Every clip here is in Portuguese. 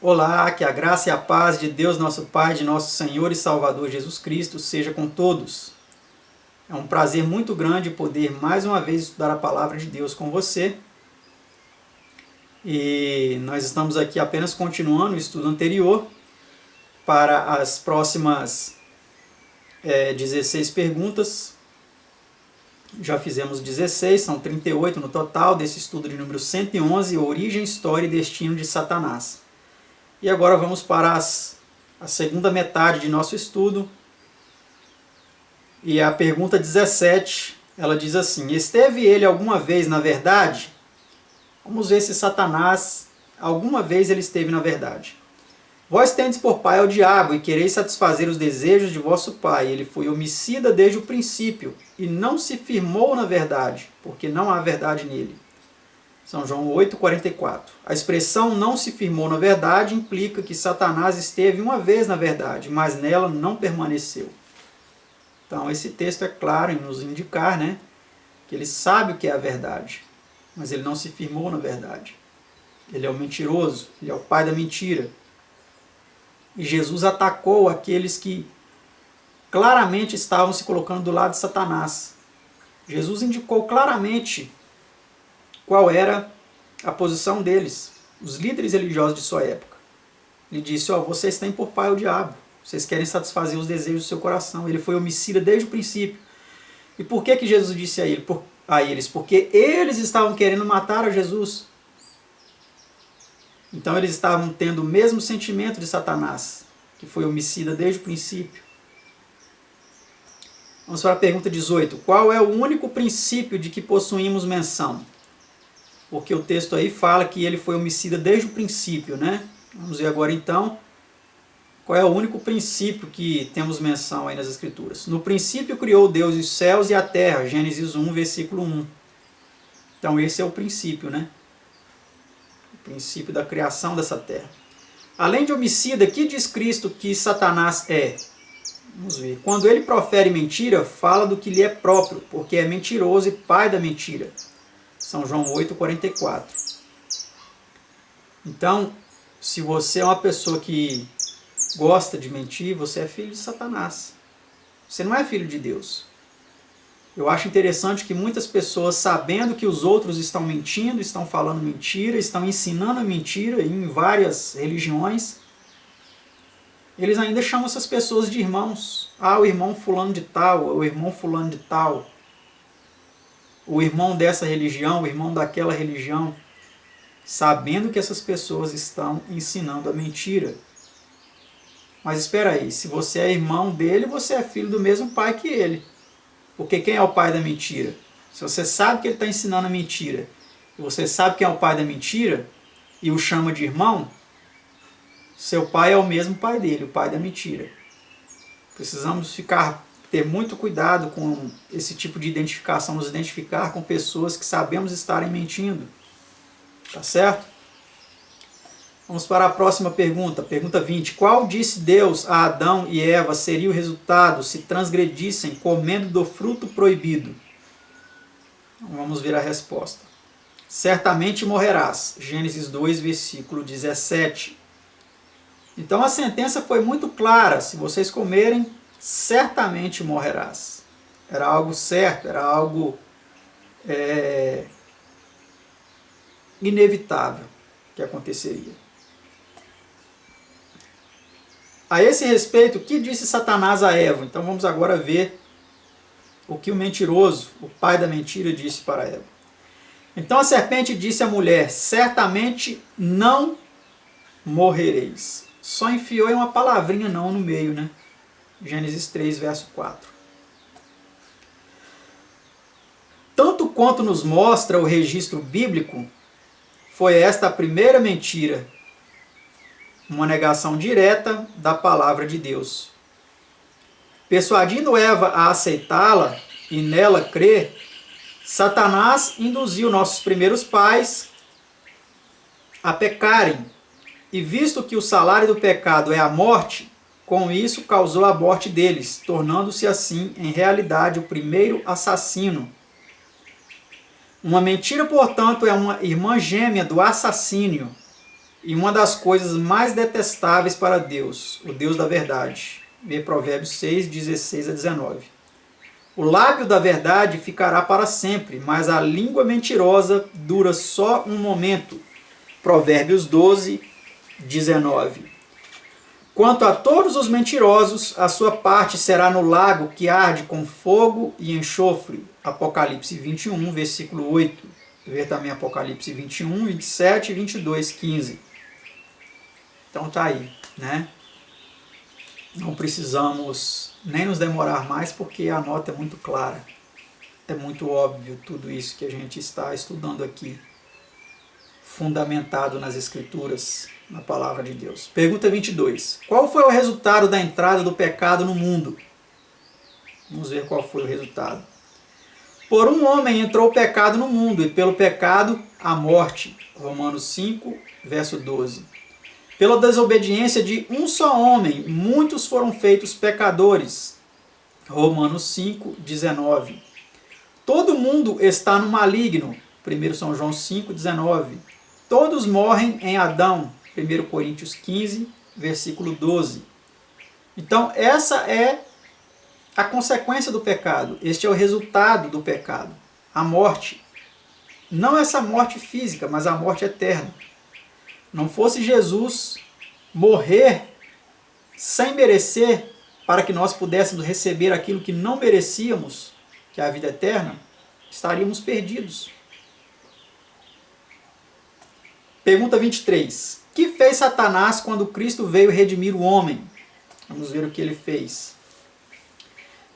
Olá, que a graça e a paz de Deus, nosso Pai, de nosso Senhor e Salvador Jesus Cristo, seja com todos. É um prazer muito grande poder mais uma vez estudar a palavra de Deus com você. E nós estamos aqui apenas continuando o estudo anterior para as próximas 16 perguntas. Já fizemos 16, são 38 no total desse estudo de número 111, Origem, História e Destino de Satanás. E agora vamos para a segunda metade de nosso estudo. E a pergunta 17, ela diz assim: esteve ele alguma vez na verdade? Vamos ver se Satanás, alguma vez ele esteve na verdade. Vós tendes por pai ao diabo, e quereis satisfazer os desejos de vosso pai. Ele foi homicida desde o princípio, e não se firmou na verdade, porque não há verdade nele. São João 8,44. A expressão não se firmou na verdade implica que Satanás esteve uma vez na verdade, mas nela não permaneceu. Então esse texto é claro em nos indicar, que ele sabe o que é a verdade, mas ele não se firmou na verdade. Ele é o mentiroso, ele é o pai da mentira. E Jesus atacou aqueles que claramente estavam se colocando do lado de Satanás. Jesus indicou claramente qual era a posição deles, os líderes religiosos de sua época. Ele disse: vocês têm por pai o diabo, vocês querem satisfazer os desejos do seu coração. Ele foi homicida desde o princípio. E por que Jesus disse a eles? Porque eles estavam querendo matar a Jesus. Então eles estavam tendo o mesmo sentimento de Satanás, que foi homicida desde o princípio. Vamos para a pergunta 18. Qual é o único princípio de que possuímos menção? Porque o texto aí fala que ele foi homicida desde o princípio, Vamos ver agora então qual é o único princípio que temos menção aí nas Escrituras. No princípio criou Deus os céus e a terra, Gênesis 1, versículo 1. Então esse é o princípio, O princípio da criação dessa terra. Além de homicida, que diz Cristo que Satanás é? Vamos ver. Quando ele profere mentira, fala do que lhe é próprio, porque é mentiroso e pai da mentira. São João 8,44. Então, se você é uma pessoa que gosta de mentir, você é filho de Satanás. Você não é filho de Deus. Eu acho interessante que muitas pessoas, sabendo que os outros estão mentindo, estão falando mentira, estão ensinando a mentira em várias religiões, eles ainda chamam essas pessoas de irmãos. O irmão fulano de tal, o irmão fulano de tal. O irmão dessa religião, o irmão daquela religião, sabendo que essas pessoas estão ensinando a mentira. Mas espera aí, se você é irmão dele, você é filho do mesmo pai que ele. Porque quem é o pai da mentira? Se você sabe que ele está ensinando a mentira, e você sabe quem é o pai da mentira, e o chama de irmão, seu pai é o mesmo pai dele, o pai da mentira. Precisamos ter muito cuidado com esse tipo de identificação, nos identificar com pessoas que sabemos estarem mentindo. Tá certo? Vamos para a próxima pergunta, pergunta 20. Qual disse Deus a Adão e Eva seria o resultado se transgredissem comendo do fruto proibido? Vamos ver a resposta. Certamente morrerás. Gênesis 2, versículo 17. Então a sentença foi muito clara. Se vocês comerem, certamente morrerás. Era algo certo, era algo inevitável que aconteceria. A esse respeito, o que disse Satanás a Eva? Então vamos agora ver o que o mentiroso, o pai da mentira, disse para Eva. Então a serpente disse à mulher: certamente não morrereis. Só enfiou uma palavrinha não no meio, Gênesis 3, verso 4. Tanto quanto nos mostra o registro bíblico, foi esta a primeira mentira, uma negação direta da palavra de Deus. Persuadindo Eva a aceitá-la e nela crer, Satanás induziu nossos primeiros pais a pecarem, e visto que o salário do pecado é a morte, com isso causou a morte deles, tornando-se assim, em realidade, o primeiro assassino. Uma mentira, portanto, é uma irmã gêmea do assassínio. e uma das coisas mais detestáveis para Deus, o Deus da verdade. Vê Provérbios 6, 16 a 19. O lábio da verdade ficará para sempre, mas a língua mentirosa dura só um momento. Provérbios 12, 19. Quanto a todos os mentirosos, a sua parte será no lago que arde com fogo e enxofre. Apocalipse 21, versículo 8. Vê também Apocalipse 21, 27 e 22, 15. Então tá aí, né? Não precisamos nem nos demorar mais, porque a nota é muito clara. É muito óbvio tudo isso que a gente está estudando aqui, fundamentado nas Escrituras, na Palavra de Deus. Pergunta 22. Qual foi o resultado da entrada do pecado no mundo? Vamos ver qual foi o resultado. Por um homem entrou o pecado no mundo, e pelo pecado a morte. Romanos 5, verso 12. Pela desobediência de um só homem, muitos foram feitos pecadores. Romanos 5, 19. Todo mundo está no maligno. 1 São João 5, 19. Todos morrem em Adão. 1 Coríntios 15, versículo 12. Então, essa é a consequência do pecado. Este é o resultado do pecado. A morte. Não essa morte física, mas a morte eterna. Não fosse Jesus morrer sem merecer, para que nós pudéssemos receber aquilo que não merecíamos, que é a vida eterna, estaríamos perdidos. Pergunta 23. Que fez Satanás quando Cristo veio redimir o homem? Vamos ver o que ele fez.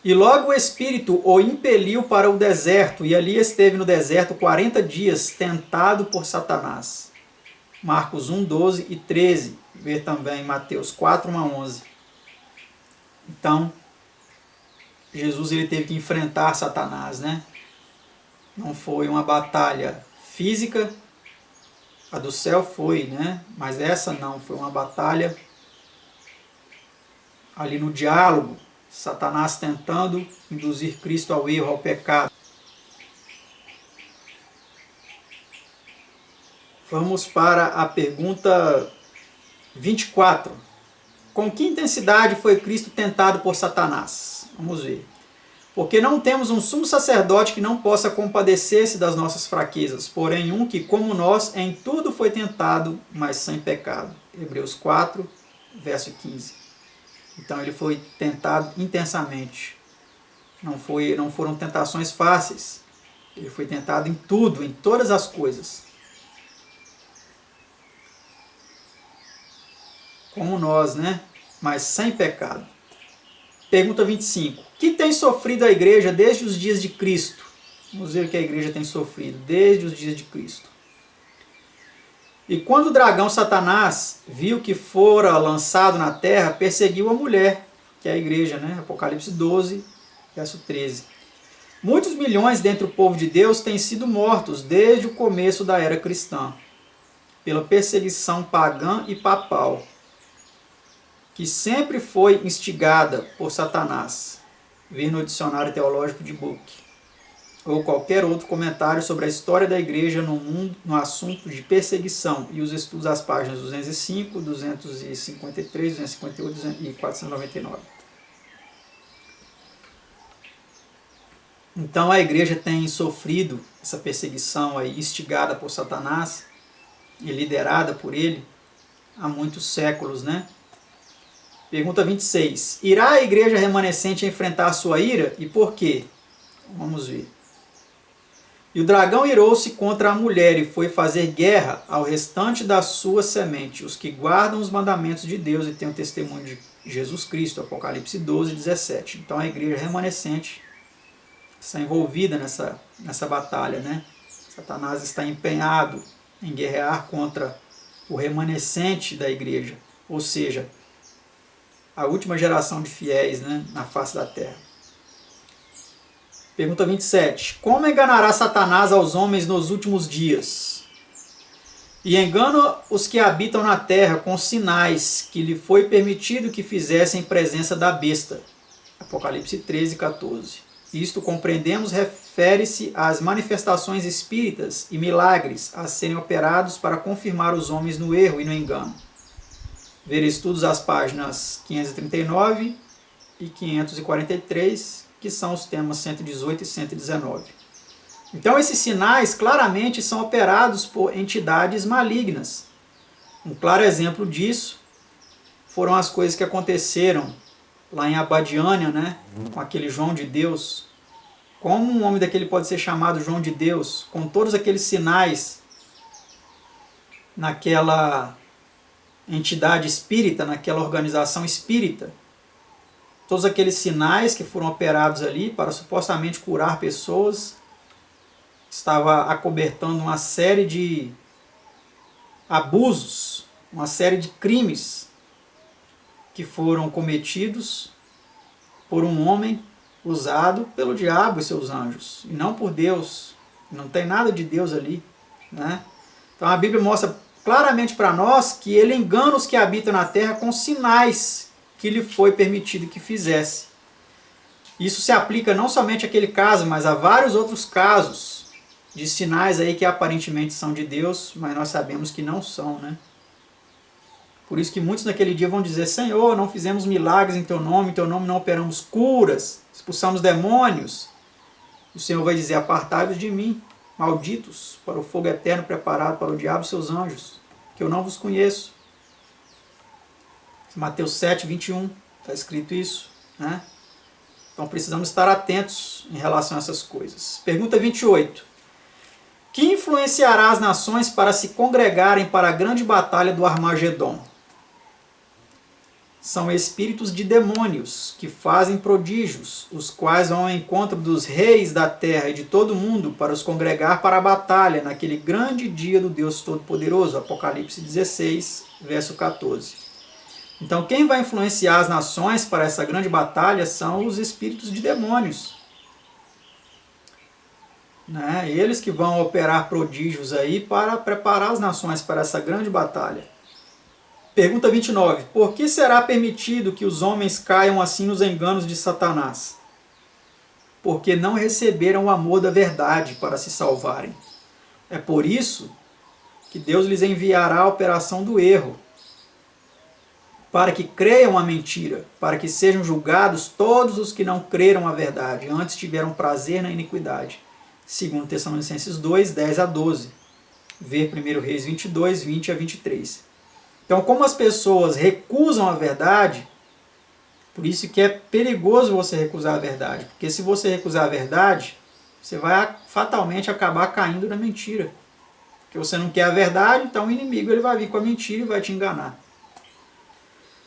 E logo o Espírito o impeliu para o deserto, e ali esteve no deserto 40 dias, tentado por Satanás. Marcos 1, 12 e 13. Ver também Mateus 4, 1 a 11. Então, Jesus ele teve que enfrentar Satanás, né? Não foi uma batalha física, a do céu foi, né? Mas essa não, foi uma batalha ali no diálogo, Satanás tentando induzir Cristo ao erro, ao pecado. Vamos para a pergunta 24. Com que intensidade foi Cristo tentado por Satanás? Vamos ver. Porque não temos um sumo sacerdote que não possa compadecer-se das nossas fraquezas, porém um que, como nós, em tudo foi tentado, mas sem pecado. Hebreus 4, verso 15. Então ele foi tentado intensamente. Não foram tentações fáceis. Ele foi tentado em tudo, em todas as coisas. Como nós, né? Mas sem pecado. Pergunta 25. Que tem sofrido a igreja desde os dias de Cristo? Vamos ver o que a igreja tem sofrido desde os dias de Cristo. E quando o dragão Satanás viu que fora lançado na terra, perseguiu a mulher, que é a igreja, né? Apocalipse 12, verso 13. Muitos milhões dentre o povo de Deus têm sido mortos desde o começo da era cristã, pela perseguição pagã e papal, que sempre foi instigada por Satanás. Ver no dicionário teológico de Book, ou qualquer outro comentário sobre a história da igreja no mundo no assunto de perseguição, e os estudos das páginas 205, 253, 258 e 499. Então a igreja tem sofrido essa perseguição aí, instigada por Satanás e liderada por ele há muitos séculos, né? Pergunta 26. Irá a igreja remanescente enfrentar sua ira? E por quê? Vamos ver. E o dragão irou-se contra a mulher e foi fazer guerra ao restante da sua semente, os que guardam os mandamentos de Deus e têm o testemunho de Jesus Cristo. Apocalipse 12, 17. Então a igreja remanescente está envolvida nessa batalha, né? Satanás está empenhado em guerrear contra o remanescente da igreja, ou seja, a última geração de fiéis, né, na face da terra. Pergunta 27. Como enganará Satanás aos homens nos últimos dias? E engana os que habitam na terra com sinais que lhe foi permitido que fizessem em presença da besta. Apocalipse 13, 14. Isto, compreendemos, refere-se às manifestações espíritas e milagres a serem operados para confirmar os homens no erro e no engano. Ver estudos às páginas 539 e 543, que são os temas 118 e 119. Então, esses sinais claramente são operados por entidades malignas. Um claro exemplo disso foram as coisas que aconteceram lá em Abadiânia, né, com aquele João de Deus. Como um homem daquele pode ser chamado João de Deus, com todos aqueles sinais naquela entidade espírita, naquela organização espírita? Todos aqueles sinais que foram operados ali para supostamente curar pessoas, estava acobertando uma série de abusos, uma série de crimes que foram cometidos por um homem usado pelo diabo e seus anjos, e não por Deus. Não tem nada de Deus ali, né? Então a Bíblia mostra claramente para nós que ele engana os que habitam na terra com sinais que lhe foi permitido que fizesse. Isso se aplica não somente àquele caso, mas a vários outros casos de sinais aí que aparentemente são de Deus, mas nós sabemos que não são, né? Por isso que muitos naquele dia vão dizer: Senhor, não fizemos milagres em Teu nome não operamos curas, expulsamos demônios. O Senhor vai dizer: apartai-vos de mim, malditos, para o fogo eterno preparado para o diabo e seus anjos, que eu não vos conheço. Mateus 7, 21, está escrito isso, né? Então precisamos estar atentos em relação a essas coisas. Pergunta 28. Que influenciará as nações para se congregarem para a grande batalha do Armagedon? São espíritos de demônios que fazem prodígios, os quais vão ao encontro dos reis da terra e de todo o mundo para os congregar para a batalha naquele grande dia do Deus Todo-Poderoso. Apocalipse 16, verso 14. Então quem vai influenciar as nações para essa grande batalha são os espíritos de demônios, né? Eles que vão operar prodígios aí para preparar as nações para essa grande batalha. Pergunta 29. Por que será permitido que os homens caiam assim nos enganos de Satanás? Porque não receberam o amor da verdade para se salvarem. É por isso que Deus lhes enviará a operação do erro, para que creiam a mentira, para que sejam julgados todos os que não creram a verdade, antes tiveram prazer na iniquidade. 2 Tessalonicenses 2, 10 a 12. Ver 1 Reis 22, 20 a 23. Então, como as pessoas recusam a verdade, por isso que é perigoso você recusar a verdade. Porque se você recusar a verdade, você vai fatalmente acabar caindo na mentira. Porque você não quer a verdade, então o inimigo ele vai vir com a mentira e vai te enganar.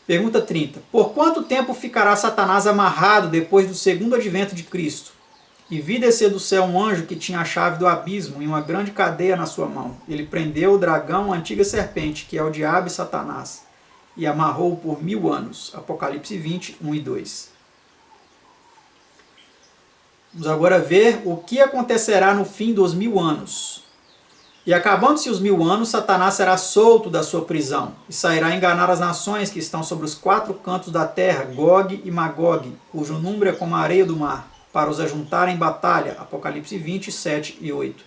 Pergunta 30. Por quanto tempo ficará Satanás amarrado depois do segundo advento de Cristo? E vi descer do céu um anjo que tinha a chave do abismo e uma grande cadeia na sua mão. Ele prendeu o dragão, a antiga serpente, que é o diabo e Satanás, e amarrou-o por 1000 anos. Apocalipse 20, 1 e 2. Vamos agora ver o que acontecerá no fim dos 1000 anos. E acabando-se os 1000 anos, Satanás será solto da sua prisão e sairá a enganar as nações que estão sobre os 4 cantos da terra, Gog e Magog, cujo número é como a areia do mar, para os ajuntar em batalha. Apocalipse 20, 7 e 8.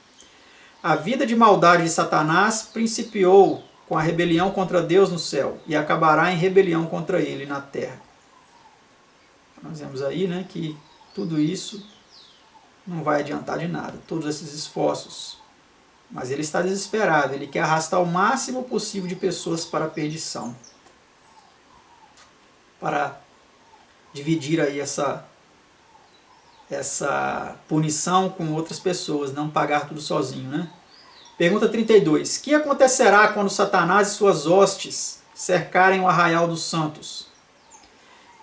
A vida de maldade de Satanás principiou com a rebelião contra Deus no céu e acabará em rebelião contra ele na terra. Nós vemos aí, né, que tudo isso não vai adiantar de nada, todos esses esforços. Mas ele está desesperado, ele quer arrastar o máximo possível de pessoas para a perdição, para dividir aí essa punição com outras pessoas, não pagar tudo sozinho, né? Pergunta 32. Que acontecerá quando Satanás e suas hostes cercarem o arraial dos santos?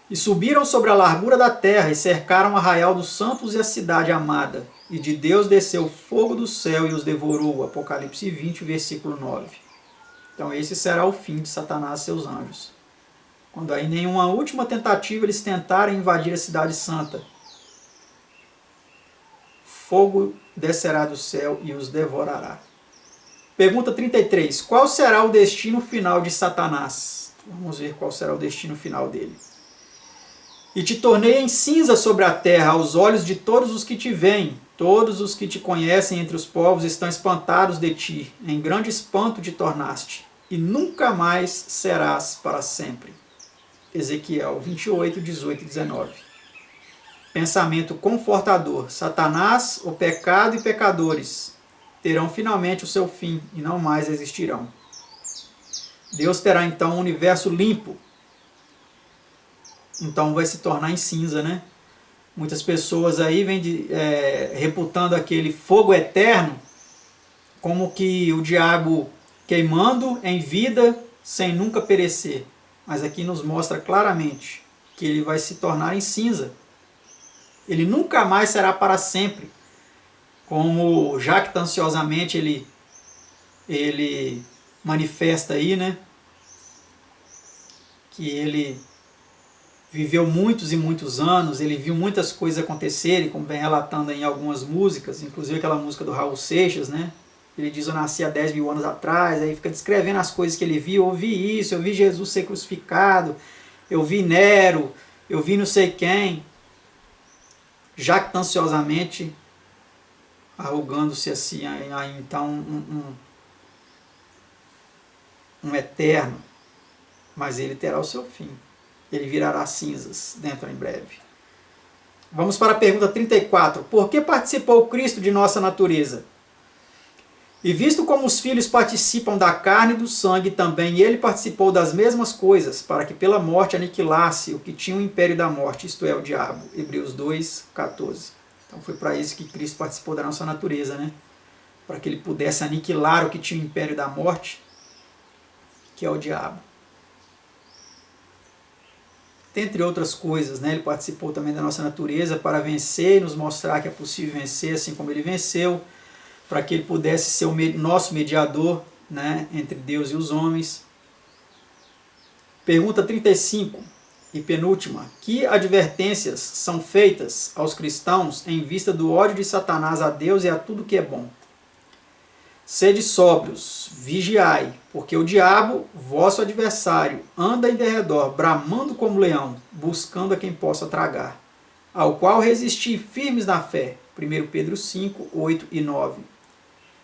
E subiram sobre a largura da terra e cercaram o arraial dos santos e a cidade amada. E de Deus desceu fogo do céu e os devorou. Apocalipse 20, versículo 9. Então esse será o fim de Satanás e seus anjos. Quando aí nenhuma última tentativa eles tentarem invadir a cidade santa, fogo descerá do céu e os devorará. Pergunta 33. Qual será o destino final de Satanás? Vamos ver qual será o destino final dele. E te tornei em cinza sobre a terra, aos olhos de todos os que te veem. Todos os que te conhecem entre os povos estão espantados de ti. Em grande espanto te tornaste, e nunca mais serás para sempre. Ezequiel 28, 18 e 19. Pensamento confortador. Satanás, o pecado e pecadores terão finalmente o seu fim e não mais existirão. Deus terá então um universo limpo. Então vai se tornar em cinza, né? Muitas pessoas aí vêm reputando aquele fogo eterno como que o diabo queimando em vida sem nunca perecer. Mas aqui nos mostra claramente que ele vai se tornar em cinza. Ele nunca mais será para sempre. Como jactanciosamente ele manifesta aí, né? Que ele viveu muitos e muitos anos, ele viu muitas coisas acontecerem, como vem relatando em algumas músicas, inclusive aquela música do Raul Seixas, né? Ele diz, eu nasci há 10 mil anos atrás, aí fica descrevendo as coisas que ele viu, eu vi isso, eu vi Jesus ser crucificado, eu vi Nero, eu vi não sei quem, jactanciosamente, arrogando-se assim, então um eterno, mas ele terá o seu fim. Ele virará cinzas dentro em breve. Vamos para a pergunta 34. Por que participou Cristo de nossa natureza? E visto como os filhos participam da carne e do sangue, também ele participou das mesmas coisas, para que pela morte aniquilasse o que tinha o império da morte, isto é, o diabo. Hebreus 2, 14. Então foi para isso que Cristo participou da nossa natureza, né? Para que ele pudesse aniquilar o que tinha o império da morte, que é o diabo. Entre outras coisas, né? Ele participou também da nossa natureza para vencer e nos mostrar que é possível vencer, assim como ele venceu, para que ele pudesse ser o nosso mediador, né? Entre Deus e os homens. Pergunta 35 e penúltima. Que advertências são feitas aos cristãos em vista do ódio de Satanás a Deus e a tudo que é bom? Sede sóbrios, vigiai, porque o diabo, vosso adversário, anda em derredor, bramando como leão, buscando a quem possa tragar, ao qual resisti firmes na fé. 1 Pedro 5, 8 e 9.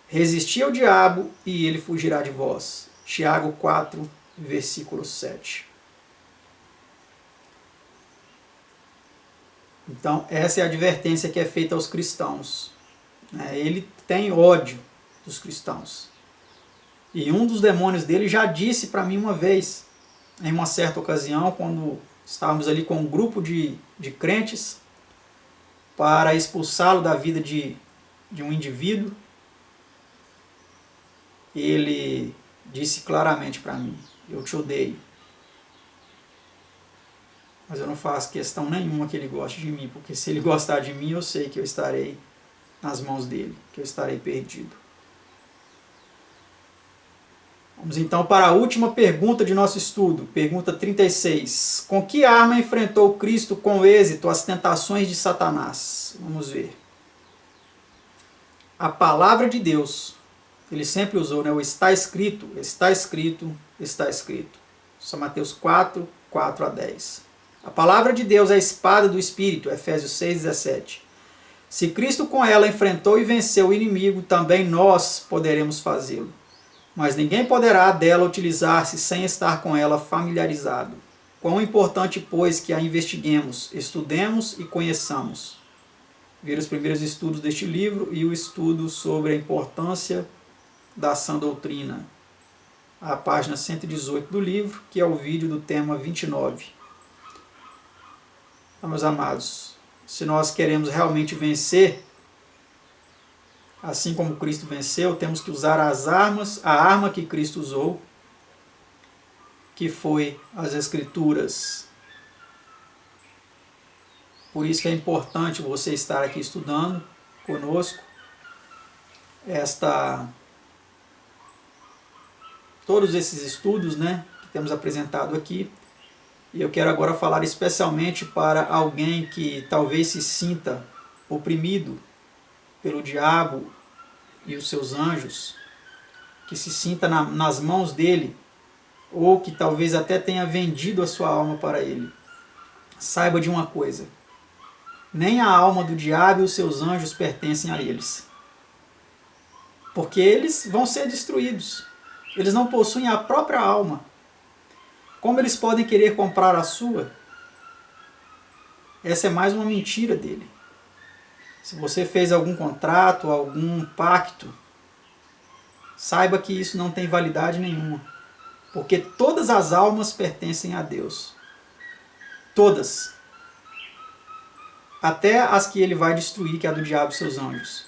Resisti ao diabo e ele fugirá de vós. Tiago 4, versículo 7. Então, essa é a advertência que é feita aos cristãos. Ele tem ódio dos cristãos. E um dos demônios dele já disse para mim uma vez, em uma certa ocasião, quando estávamos ali com um grupo de crentes, para expulsá-lo da vida de um indivíduo, ele disse claramente para mim, eu te odeio. Mas eu não faço questão nenhuma que ele goste de mim, porque se ele gostar de mim, eu sei que eu estarei nas mãos dele, que eu estarei perdido. Vamos então para a última pergunta de nosso estudo, pergunta 36. Com que arma enfrentou Cristo com êxito as tentações de Satanás? Vamos ver. A palavra de Deus, ele sempre usou, né? O está escrito, está escrito, está escrito. São Mateus 4, 4 a 10. A palavra de Deus é a espada do Espírito, Efésios 6, 17. Se Cristo com ela enfrentou e venceu o inimigo, também nós poderemos fazê-lo. Mas ninguém poderá dela utilizar-se sem estar com ela familiarizado. Quão importante, pois, que a investiguemos, estudemos e conheçamos. Ver os primeiros estudos deste livro e o estudo sobre a importância da sã doutrina. A página 118 do livro, que é o vídeo do tema 29. Então, meus amados, se nós queremos realmente vencer, assim como Cristo venceu, temos que usar as armas, a arma que Cristo usou, que foi as Escrituras. Por isso que é importante você estar aqui estudando conosco todos esses estudos, né, que temos apresentado aqui. E eu quero agora falar especialmente para alguém que talvez se sinta oprimido pelo diabo e os seus anjos, que se sinta nas mãos dele, ou que talvez até tenha vendido a sua alma para ele. saiba de uma coisa: nem a alma do diabo e os seus anjos pertencem a eles. Porque eles vão ser destruídos. Eles não possuem a própria alma. Como eles podem querer comprar a sua? Essa é mais uma mentira dele. Se você fez algum contrato, algum pacto, saiba que isso não tem validade nenhuma. Porque todas as almas pertencem a Deus. Todas. Até as que ele vai destruir, que é a do diabo e seus anjos.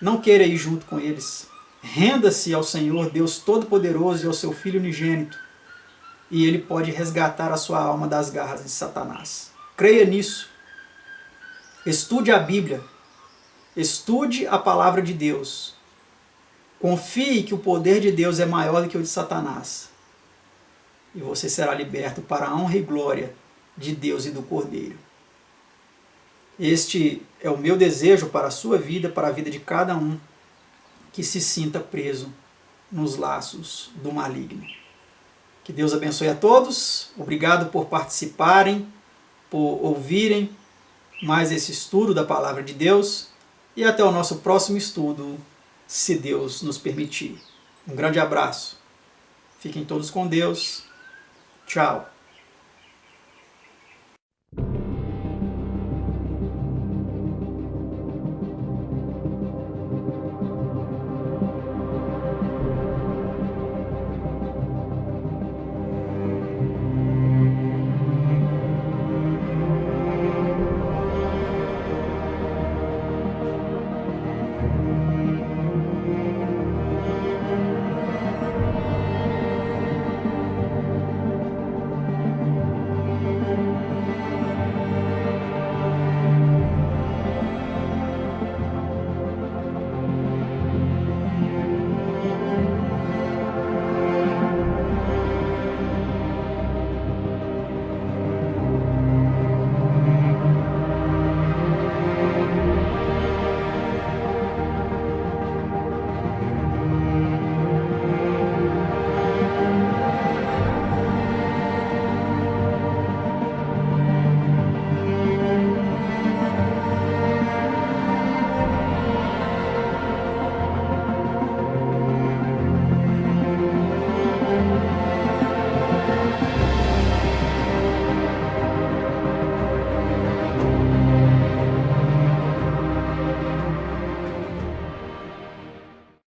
Não queira ir junto com eles. Renda-se ao Senhor, Deus Todo-Poderoso, e ao seu Filho unigênito, e ele pode resgatar a sua alma das garras de Satanás. Creia nisso. Estude a Bíblia. Estude a palavra de Deus. Confie que o poder de Deus é maior do que o de Satanás. E você será liberto para a honra e glória de Deus e do Cordeiro. Este é o meu desejo para a sua vida, para a vida de cada um que se sinta preso nos laços do maligno. Que Deus abençoe a todos. Obrigado por participarem, por ouvirem mais esse estudo da Palavra de Deus. E até o nosso próximo estudo, se Deus nos permitir. Um grande abraço. Fiquem todos com Deus. Tchau.